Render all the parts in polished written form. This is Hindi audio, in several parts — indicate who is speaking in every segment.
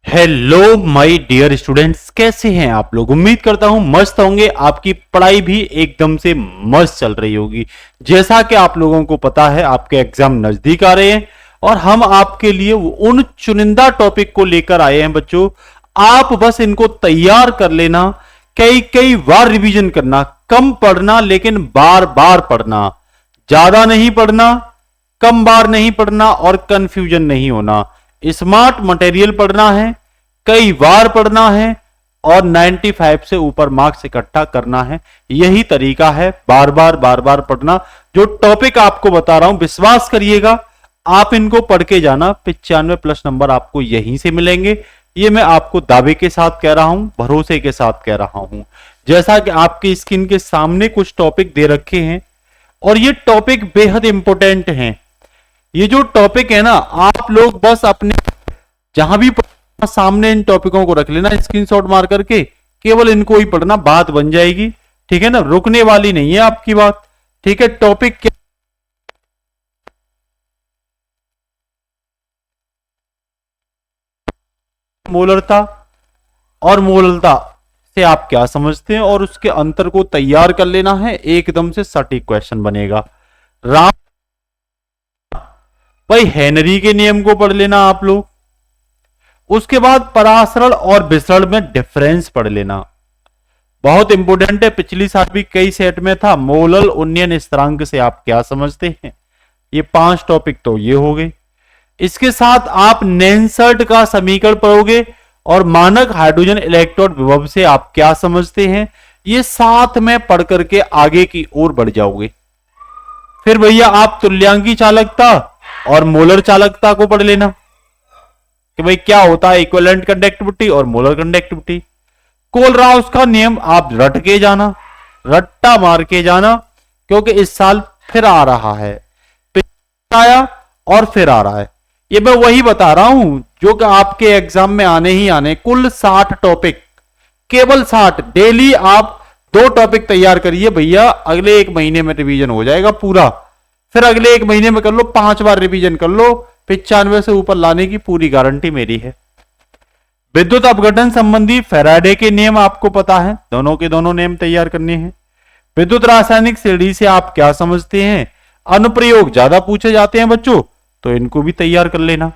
Speaker 1: हेलो माय डियर स्टूडेंट्स, कैसे हैं आप लोग। उम्मीद करता हूं मस्त होंगे। आपकी पढ़ाई भी एकदम से मस्त चल रही होगी। जैसा कि आप लोगों को पता है आपके एग्जाम नजदीक आ रहे हैं और हम आपके लिए उन चुनिंदा टॉपिक को लेकर आए हैं बच्चों। आप बस इनको तैयार कर लेना, कई कई बार रिवीजन करना, कम पढ़ना लेकिन बार बार पढ़ना, ज्यादा नहीं पढ़ना, कम बार नहीं पढ़ना और कंफ्यूजन नहीं होना। स्मार्ट मटेरियल पढ़ना है, कई बार पढ़ना है और 95 से ऊपर मार्क्स इकट्ठा करना है। यही तरीका है, बार बार पढ़ना। जो टॉपिक आपको बता रहा हूं विश्वास करिएगा, आप इनको पढ़ के जाना, 95+ नंबर आपको यहीं से मिलेंगे। ये मैं आपको दावे के साथ कह रहा हूं, भरोसे के साथ कह रहा हूं। जैसा कि आपकी स्क्रीन के सामने कुछ टॉपिक दे रखे हैं और ये टॉपिक बेहद इंपॉर्टेंट हैं। ये जो टॉपिक है ना, आप लोग बस अपने जहां भी सामने इन टॉपिकों को रख लेना, स्क्रीनशॉट मार करके केवल इनको ही पढ़ना, बात बन जाएगी। ठीक है ना, रुकने वाली नहीं है आपकी बात। ठीक है, टॉपिक क्या, मोलरता और मोलरता से आप क्या समझते हैं और उसके अंतर को तैयार कर लेना है। एकदम से सटीक क्वेश्चन बनेगा। राम भाई हेनरी के नियम को पढ़ लेना आप लोग। उसके बाद परासरण और विसरण में डिफरेंस पढ़ लेना, बहुत इंपॉर्टेंट है। पिछली साल भी कई सेट में था। मोलल उन्नयन स्थिरांक से आप क्या समझते हैं। ये 5 टॉपिक तो ये हो गए। इसके साथ आप नेंसर्ट का समीकरण पढ़ोगे और मानक हाइड्रोजन इलेक्ट्रोड विभव से आप क्या समझते हैं। ये साथ में पढ़ करके आगे की ओर बढ़ जाओगे। फिर भैया आप तुल्यांकी चालकता और मोलर चालकता को पढ़ लेना कि भाई क्या होता है इक्विवेलेंट कंडक्टिविटी और मोलर कंडक्टिविटी। कोलराउस का नियम आप रट के जाना, रट्टा मार के जाना, क्योंकि इस साल फिर आ रहा है। आया और फिर आ रहा है। ये मैं वही बता रहा हूं जो कि आपके एग्जाम में आने ही आने। कुल 60 टॉपिक, केवल 60। डेली आप 2 टॉपिक तैयार करिए भैया, अगले 1 महीने में रिवीजन हो जाएगा पूरा। फिर अगले 1 महीने में कर लो, 5 बार रिवीजन कर लो, 95 से ऊपर लाने की पूरी गारंटी मेरी है। विद्युत अपघटन संबंधी फैराडे के नियम आपको पता है, दोनों के दोनों नियम तैयार करने हैं। विद्युत रासायनिक श्रेणी से आप क्या समझते हैं। अनुप्रयोग ज्यादा पूछे जाते हैं बच्चों, तो इनको भी तैयार कर लेना।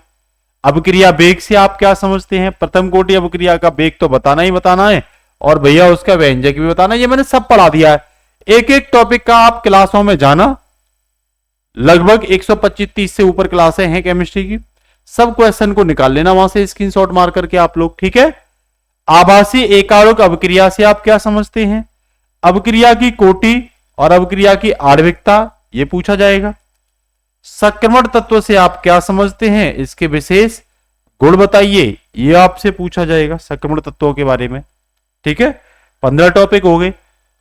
Speaker 1: अभिक्रिया वेग से आप क्या समझते हैं। प्रथम कोटि अभिक्रिया का वेग तो बताना ही बताना है और भैया उसका व्यंजक भी बताना। ये मैंने सब पढ़ा दिया है। एक एक टॉपिक का आप क्लासों में जाना, लगभग 125-30 से ऊपर क्लासें हैं केमिस्ट्री की। सब क्वेश्चन को निकाल लेना वहां से स्क्रीनशॉट मार करके आप लोग। ठीक है, आभासी एकारोक अभिक्रिया से आप क्या समझते हैं। अभिक्रिया की कोटि और अभिक्रिया की आणविकता ये पूछा जाएगा। संक्रमण तत्व से आप क्या समझते हैं, इसके विशेष गुण बताइए, ये आपसे पूछा जाएगा संक्रमण तत्वों के बारे में। ठीक है, 15 टॉपिक हो गए।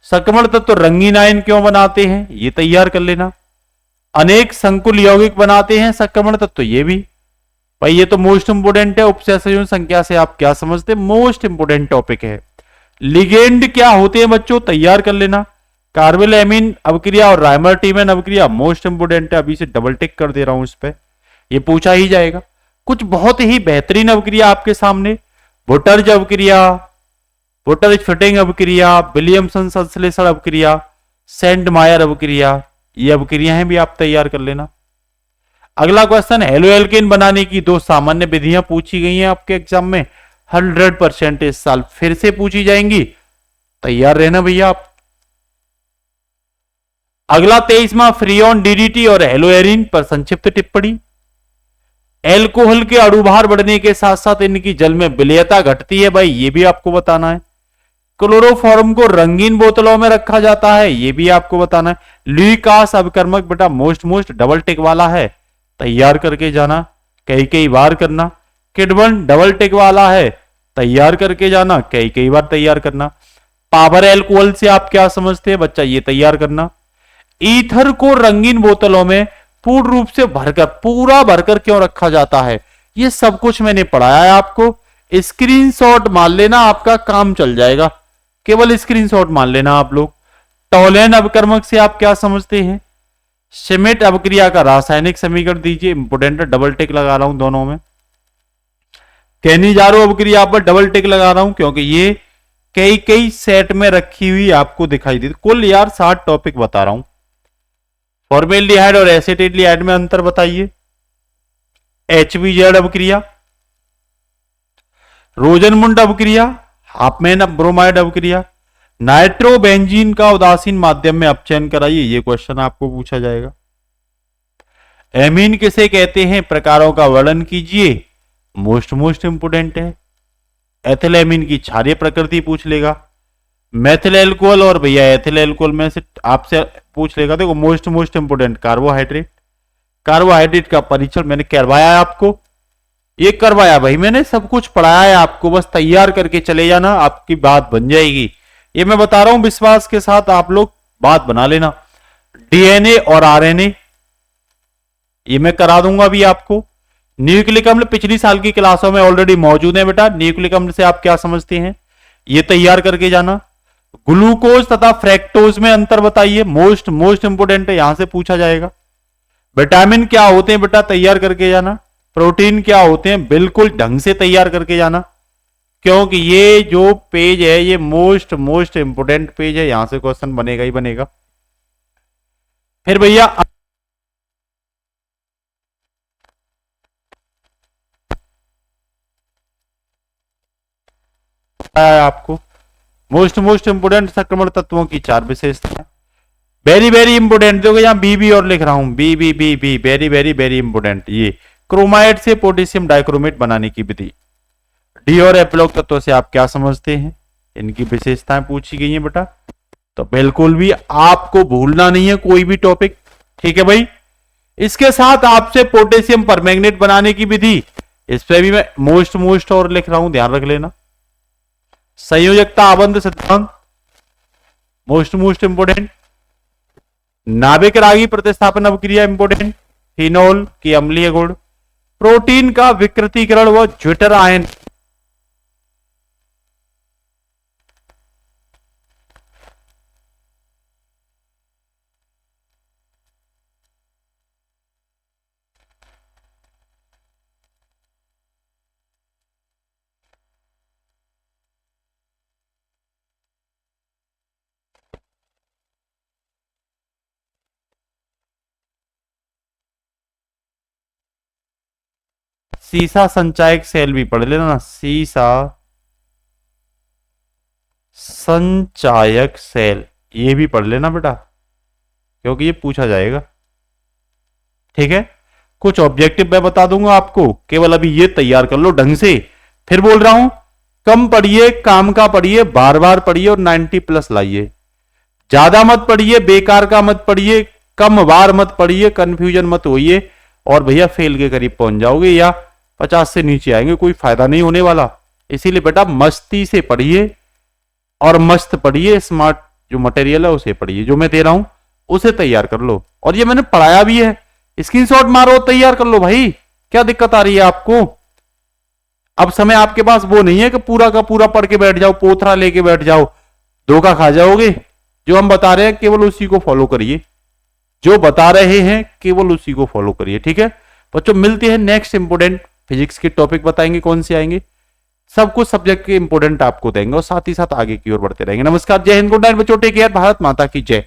Speaker 1: संक्रमण तत्व रंगीन आयन क्यों बनाते हैं, ये तैयार कर लेना। अनेक संकुल यौगिक बनाते हैं संक्रमण तत्व, ये भी भाई ये तो मोस्ट इंपोर्टेंट है। उपसंयोजन संख्या से आप क्या समझते हैं, मोस्ट इंपोर्टेंट टॉपिक है। लिगेंड क्या होते हैं बच्चों, तैयार कर लेना। कार्बोल एमीन अभिक्रिया और राइमर टीमैन अभिक्रिया मोस्ट इंपोर्टेंट है, अभी से डबल टिक कर दे रहा हूं इस पे, ये पूछा ही जाएगा। कुछ बहुत ही बेहतरीन अभिक्रिया आपके सामने, वुटर्ज अभिक्रिया, वुटर्ज फिटिंग अभिक्रिया, विलियमसन संश्लेषण अभिक्रिया, सेंट मायर अभिक्रिया, ये अभिक्रियाएं भी आप तैयार कर लेना। अगला क्वेश्चन, हेलोएल्केन बनाने की 2 सामान्य विधियां पूछी गई हैं आपके एग्जाम में। 100% इस साल फिर से पूछी जाएंगी, तैयार रहना भैया आप। अगला 23वां, फ्रीऑन डीडीटी और हेलोएरिन पर संक्षिप्त टिप्पणी। एल्कोहल के अणुभार बढ़ने के साथ साथ इनकी जल में विलेयता घटती है, भाई ये भी आपको बताना है। क्लोरोफॉर्म को रंगीन बोतलों में रखा जाता है, ये भी आपको बताना है। लुईकास अभिकर्मक बेटा मोस्ट डबल टिक वाला है, तैयार करके जाना, कई बार करना। किडवन डबल टिक वाला है, तैयार करके जाना, कई बार तैयार करना। पावर एल्कोहल से आप क्या समझते हैं बच्चा, ये तैयार करना। ईथर को रंगीन बोतलों में पूर्ण रूप से भरकर, पूरा भरकर क्यों रखा जाता है, ये सब कुछ मैंने पढ़ाया है आपको। स्क्रीनशॉट मार लेना, आपका काम चल जाएगा। केवल स्क्रीनशॉट मान लेना आप लोग। टॉलेन अभिकर्मक से आप क्या समझते हैं। श्मिट अभिक्रिया का रासायनिक समीकरण दीजिए, इंपोर्टेंट है, डबल टिक लगा रहा हूं दोनों में। कहने जा रहा हूं अब कि यहाँ पर डबल टिक लगा रहा हूं क्योंकि ये कई कई सेट में रखी हुई आपको दिखाई देती। कुल यार 60 टॉपिक बता रहा हूं। फॉर्मेल्डिहाइड और एसिटिल्डिहाइड में अंतर बताइए। HBZ अवक्रिया, रोजनमुंड अवक्रिया, हाफमैन ब्रोमाइड अवक्रिया, नाइट्रोबेंजीन का उदासीन माध्यम में अपचयन कराइए, ये क्वेश्चन आपको पूछा जाएगा। एमीन किसे कहते हैं, प्रकारों का वर्णन कीजिए, मोस्ट इंपोर्टेंट है। एथिल एमीन की क्षारीय प्रकृति पूछ लेगा। मेथिल एल्कोहल और भैया एथिल एल्कोहल में से आपसे पूछ लेगा। देखो मोस्ट इंपोर्टेंट कार्बोहाइड्रेट, कार्बोहाइड्रेट का परीक्षण मैंने करवाया है आपको, ये करवाया भाई मैंने, सब कुछ पढ़ाया है आपको, बस तैयार करके चले जाना, आपकी बात बन जाएगी। ये मैं बता रहा हूं विश्वास के साथ, आप लोग बात बना लेना। डीएनए और आरएनए ये मैं करा दूंगा अभी आपको। न्यूक्लिक अम्ल पिछली साल की क्लासों में ऑलरेडी मौजूद है बेटा। न्यूक्लिक अम्ल से आप क्या समझते हैं, ये तैयार करके जाना। ग्लूकोज तथा फ्रैक्टोज में अंतर बताइए, मोस्ट इंपोर्टेंट है, यहां से पूछा जाएगा। विटामिन क्या होते हैं बेटा, तैयार करके जाना। प्रोटीन क्या होते हैं, बिल्कुल ढंग से तैयार करके जाना, क्योंकि ये जो पेज है ये मोस्ट इंपोर्टेंट पेज है, यहां से क्वेश्चन बनेगा ही बनेगा। फिर भैया आपको मोस्ट इंपोर्टेंट संक्रमण तत्वों की 4 विशेषताएं, वेरी इंपोर्टेंट। देखो यहां बी और लिख रहा हूं, बी वेरी इंपोर्टेंट। ये क्रोमाइड से पोटेशियम डाइक्रोमेट बनाने की विधि। डी और एप्लोक तत्वों से आप क्या समझते हैं, इनकी विशेषताएं पूछी गई हैं बेटा, तो बिल्कुल भी आपको भूलना नहीं है कोई भी टॉपिक, ठीक है भाई। इसके साथ आपसे पोटेशियम परमैंगनेट बनाने की विधि, इस पे भी मैं मोस्ट और लिख रहा हूं, ध्यान रख लेना। संयोजकता आबंध सिद्धांत, मोस्ट इंपोर्टेंट। नाभिक रागी प्रतिस्थापन अवक्रिया इंपोर्टेंट। फिनोल की अम्लीय गुण, प्रोटीन का विकृतीकरण व ज्विटर आयन, सीसा संचायक सेल भी पढ़ लेना ना, सीसा संचायक सेल ये भी पढ़ लेना बेटा, क्योंकि ये पूछा जाएगा, ठीक है। कुछ ऑब्जेक्टिव मैं बता दूंगा आपको, केवल अभी ये तैयार कर लो ढंग से। फिर बोल रहा हूं, कम पढ़िए, काम का पढ़िए, बार बार पढ़िए और 90+ लाइए। ज्यादा मत पढ़िए, बेकार का मत पढ़िए, कम बार मत पढ़िए, कंफ्यूजन मत होइए और भैया फेल के करीब पहुंच जाओगे या 50 से नीचे आएंगे, कोई फायदा नहीं होने वाला। इसीलिए बेटा मस्ती से पढ़िए और मस्त पढ़िए, स्मार्ट जो मटेरियल है उसे पढ़िए, जो मैं दे रहा हूं उसे तैयार कर लो। और ये मैंने पढ़ाया भी है, स्क्रीनशॉट मारो तैयार कर लो भाई, क्या दिक्कत आ रही है आपको। अब समय आपके पास वो नहीं है कि पूरा का पूरा पढ़ के बैठ जाओ, पोथरा लेके बैठ जाओ, धोखा खा जाओगे। जो हम बता रहे हैं केवल उसी को फॉलो करिए, जो बता रहे हैं केवल उसी को फॉलो करिए, ठीक है बच्चों। मिलते हैं नेक्स्ट इंपोर्टेंट फिजिक्स के टॉपिक, बताएंगे कौन से आएंगे, सब कुछ सब्जेक्ट के इंपोर्टेंट आपको देंगे और साथ ही साथ आगे की ओर बढ़ते रहेंगे। नमस्कार, जय हिंद, गुड नाइट बच्चों, टेक केयर, भारत माता की जय।